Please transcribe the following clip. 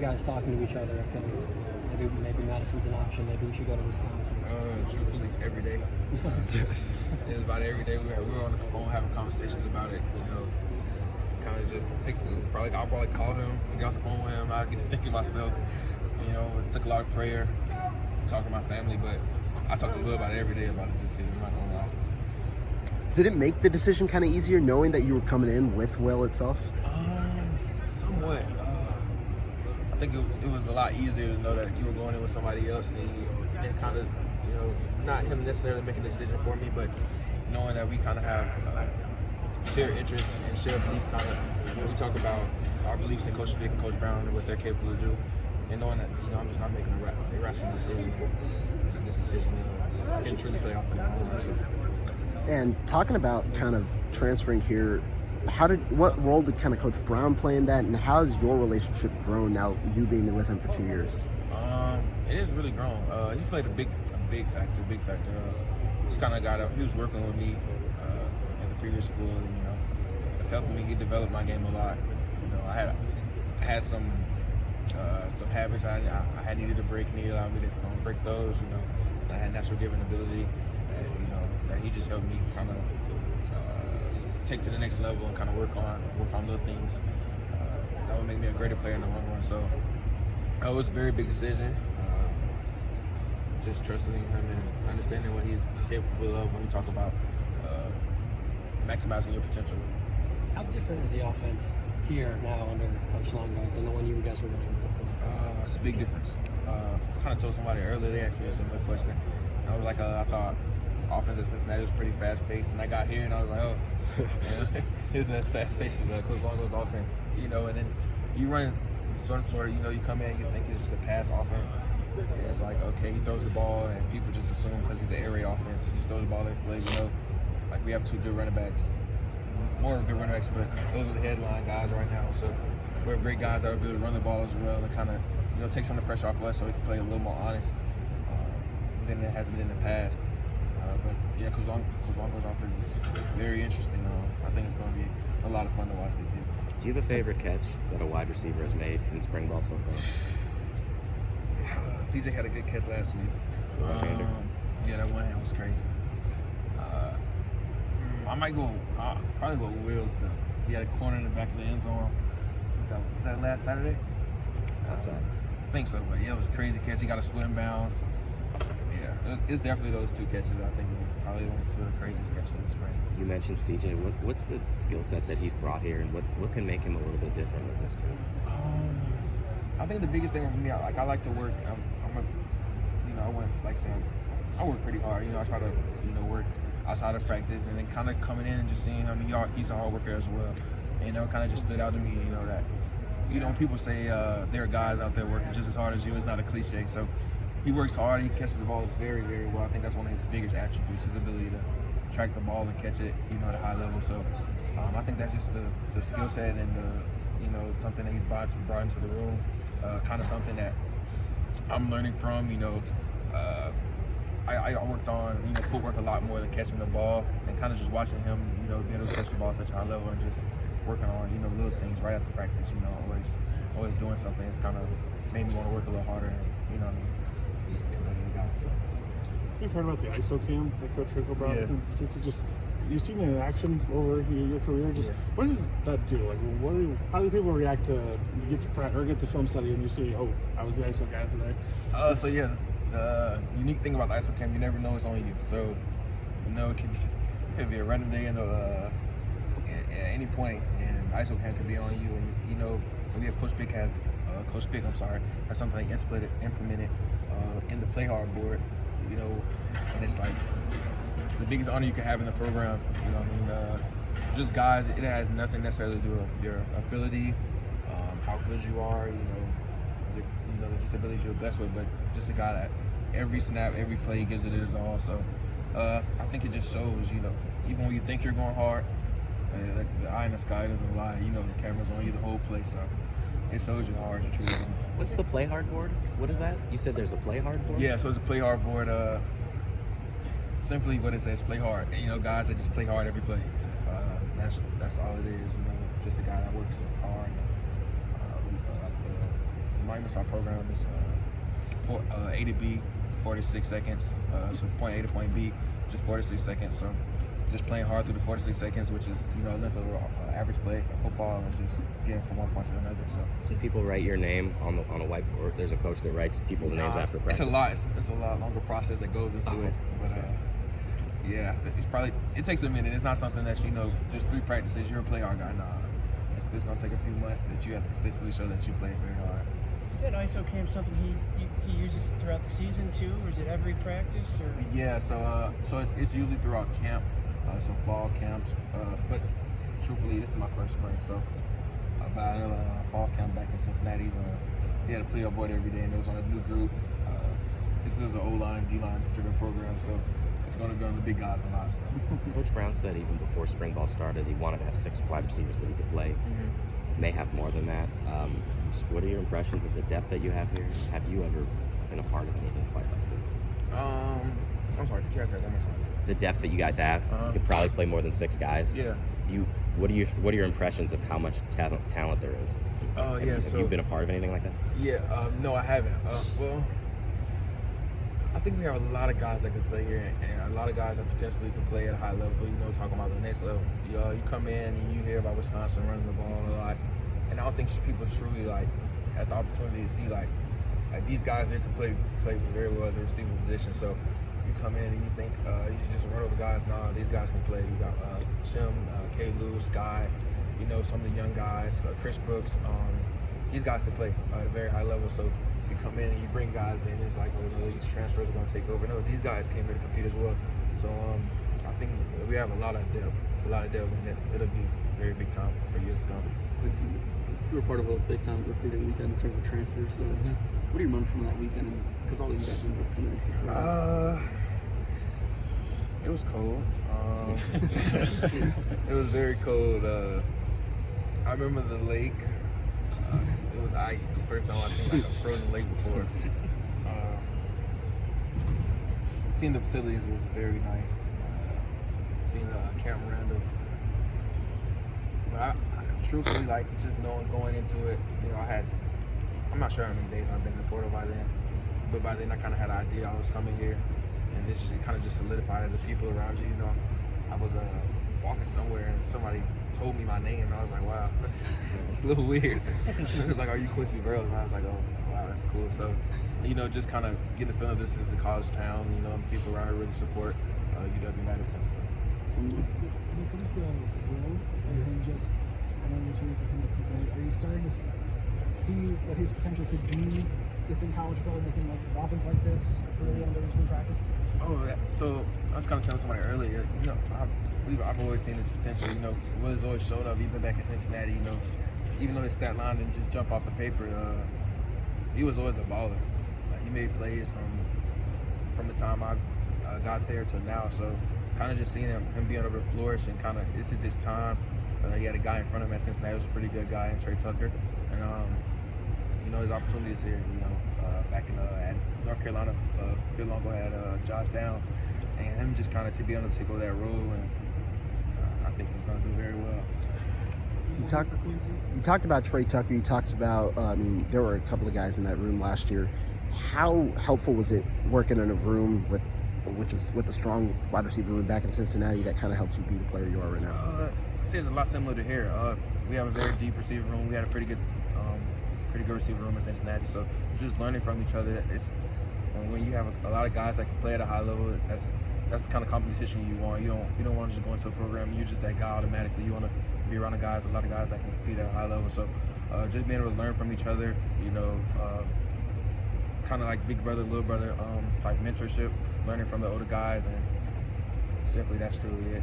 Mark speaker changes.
Speaker 1: You guys talking to each other, okay? Maybe Madison's an option. Maybe we should go to Wisconsin.
Speaker 2: Truthfully, every day. It's about every day we're on the phone having conversations about it. You know, kind of just takes I'll probably call him, get off the phone with him. I get to thinking myself. You know, it took a lot of prayer, talking to my family, but I talk to Will about it every day about the decision. I'm not gonna lie.
Speaker 3: Did it make the decision kind of easier knowing that you were coming in with Will itself?
Speaker 2: Somewhat. I think it was a lot easier to know that you were going in with somebody else and kind of, you know, not him necessarily making a decision for me, but knowing that we kind of have shared interests and shared beliefs. Kind of when we talk about our beliefs in Coach Vic and Coach Brown and what they're capable of doing, and knowing that, you know, I'm just not making a irrational decision. This decision can truly play off in the long run. So.
Speaker 3: And talking about kind of transferring here, what role did kind of Coach Brown play in that, and how has your relationship grown now, you being with him for 2 years?
Speaker 2: It has really grown. He played a big factor. He's kind of got up. He was working with me at the previous school, and, you know, helping me. He developed my game a lot. You know, I had some habits I had needed to break, and he allowed me to break those. You know, I had natural giving ability. You know, that he just helped me kind of take to the next level and kind of work on little things that would make me a greater player in the long run. So it was a very big decision. Just trusting him and understanding what he's capable of when we talk about maximizing your potential.
Speaker 1: How different is the offense here now under Coach Longo than the one you guys were running in Cincinnati?
Speaker 2: It's a big difference. I kind of told somebody earlier, they asked me a similar question. I was like, I thought offense at Cincinnati was pretty fast-paced, and I got here and I was like, oh, it's that fast-paced as Coach Longo's offense, you know. And then you run sort of, you know, you come in, you think it's just a pass offense, and it's like, okay, he throws the ball, and people just assume because he's an air raid offense, he just throws the ball every play. You know, like we have two good running backs, more good running backs, but those are the headline guys right now. So we have great guys that are able to run the ball as well, and kind of, you know, take some of the pressure off of us so we can play a little more honest than it has been in the past. But yeah, Coach Longo's offense is very interesting. I think it's going to be a lot of fun to watch this season.
Speaker 4: Do you have a favorite catch that a wide receiver has made in spring ball so far?
Speaker 2: CJ had a good catch last week. Yeah, that one hand was crazy. I might go, probably go with Wills though. He had a corner in the back of the end zone. Was that last Saturday?
Speaker 4: That's right.
Speaker 2: I think so, but yeah, it was a crazy catch. He got his foot in bounds. Yeah, it's definitely those two catches. I think probably two of the craziest catches in the spring.
Speaker 4: You mentioned CJ. What's the skill set that he's brought here, and what can make him a little bit different with this group?
Speaker 2: I think the biggest thing for me, I like to work. I work pretty hard. You know, I try to, you know, work outside of practice, and then kind of coming in and just seeing him. He's a hard worker as well. And, you know, kind of just stood out to me. You know that, you know, when people say there are guys out there working just as hard as you, it's not a cliche. So he works hard. He catches the ball very, very well. I think that's one of his biggest attributes, his ability to track the ball and catch it, you know, at a high level. So I think that's just the skill set and you know, something that he's brought into the room. Kind of something that I'm learning from. You know, I worked on, you know, footwork a lot more than catching the ball, and kind of just watching him, you know, being able to catch the ball at such a high level and just working on, you know, little things right after practice. You know, always doing something. It's kind of made me want to work a little harder, and, you know what I mean, just a competitive guy. So.
Speaker 5: You've heard about the ISO cam that Coach Rico brought with him. You've seen it in action over your career. What does that do? Like, how do people react to get to film study and you see, oh, I was the ISO guy today?
Speaker 2: So yeah, the unique thing about the ISO cam, you never know it's on you. So, you know, it could be a random day at any point, and ISO cam could be on you. And, you know, maybe if Coach Vic has something implemented in the play hard board. You know, and it's like the biggest honor you can have in the program. You know what I mean? Just guys, it has nothing necessarily to do with your ability, how good you are, just abilities you're blessed with, but just a guy that every snap, every play gives it his all. So I think it just shows, you know, even when you think you're going hard, like the eye in the sky doesn't lie. You know, the camera's on you the whole play, so it shows you how hard you're truly going.
Speaker 4: What's the play hard board? What is that? You said there's a play hard board?
Speaker 2: Yeah, so it's a play hard board. Simply what it says, play hard. And, you know, guys that just play hard every play. That's all it is. You know, just a guy that works hard. our program is A to B, 46 seconds. So point A to point B, just 46 seconds. So just playing hard through the 46 seconds, which is, you know, length of average play of football, and just getting from one point to another.
Speaker 4: So people write your name on a whiteboard. There's a coach that writes people's names after practice.
Speaker 2: It's a lot longer process that goes into it. But yeah, it takes a minute. It's not something that, you know, there's 3 practices, you're a play hard guy. Nah, it's going to take a few months that you have to consistently show that you play very hard.
Speaker 6: Is that ISO camp something he uses throughout the season too, or is it every practice? Or?
Speaker 2: Yeah, so it's usually throughout camp, so fall camps. But truthfully, this is my first spring, so about another fall camp back in Cincinnati. We had to play our board every day, and it was on a new group. This is an O-line, D-line driven program, so it's going to be on the big guys a lot. So.
Speaker 4: Coach Brown said even before spring ball started, he wanted to have 6 wide receivers that he could play. Mm-hmm. May have more than that. Just what are your impressions of the depth that you have here? Have you ever been a part of anything quite like this?
Speaker 2: I'm sorry, could you ask that one more time?
Speaker 4: The depth that you guys have, you could probably play more than 6 guys.
Speaker 2: Yeah.
Speaker 4: What are your impressions of how much talent there is? Have you been a part of anything like that?
Speaker 2: Yeah, no, I haven't. Well, I think we have a lot of guys that could play here, and a lot of guys that potentially could play at a high level, you know, talking about the next level. You come in and you hear about Wisconsin running the ball a lot, and I don't think people truly, like, had the opportunity to see, like these guys here can play very well at the receiver position. So you come in and you think you just run over guys. Nah, these guys can play. You got Chim, K. Lou, Sky, you know, some of the young guys, Chris Brooks. These guys can play at a very high level. So you come in and you bring guys in, it's like, well, no, these transfers are going to take over. No, these guys came here to compete as well. So I think we have a lot of depth, and it'll be very big time for years to come.
Speaker 7: Quincy, you were part of a big-time recruiting weekend in terms of transfers. What do you remember from that weekend? Because all of you guys ended up coming together.
Speaker 2: It was cold. It was very cold. I remember the lake. It was ice. The first time I've seen like a frozen lake before. Seeing the facilities was very nice. Seeing Camp Randall. But I truthfully, like, just knowing going into it, you know, I'm not sure how many days I've been in the portal by then, but by then I kind of had an idea I was coming here, and it kind of just solidified the people around you. You know, I was walking somewhere and somebody told me my name, and I was like, wow, it's a little weird. It was like, are you Quincy Burroughs? And I was like, oh, wow, that's cool. So, you know, just kind of getting the feeling this is a college town. You know, and people around here really support UW-Madison. So.
Speaker 8: When it comes to Will and just, I know your team is with him at Cincinnati, are you starting to see what his potential could be within college football and within like an offense like this early on during spring practice?
Speaker 2: Oh, yeah. So I was kind of telling somebody earlier, you know, I've always seen his potential. You know, Will has always showed up, even back in Cincinnati. You know, even though his stat line didn't just jump off the paper, he was always a baller. Like, he made plays from the time I got there till now. So kind of just seeing him being able to flourish, and kind of this is his time. He had a guy in front of him at Cincinnati, was a pretty good guy, and Trey Tucker, and you know, his opportunities here. You know, back in at North Carolina, Phil Longo had Josh Downs, and him just kind of to be able to take over that role, and I think he's going to do very well.
Speaker 3: You talked about Trey Tucker. You talked about, I mean, there were a couple of guys in that room last year. How helpful was it working in a room with a strong wide receiver room back in Cincinnati that kind of helps you be the player you are right now?
Speaker 2: I'd say it's a lot similar to here. We have a very deep receiver room. We had a pretty good receiver room in Cincinnati. So just learning from each other. It's when you have a lot of guys that can play at a high level. That's the kind of competition you want. You don't want to just go into a program. You're just that guy automatically. You want to be around a lot of guys that can compete at a high level. So just being able to learn from each other. You know, kind of like big brother, little brother type mentorship. Learning from the older guys, and simply that's truly it.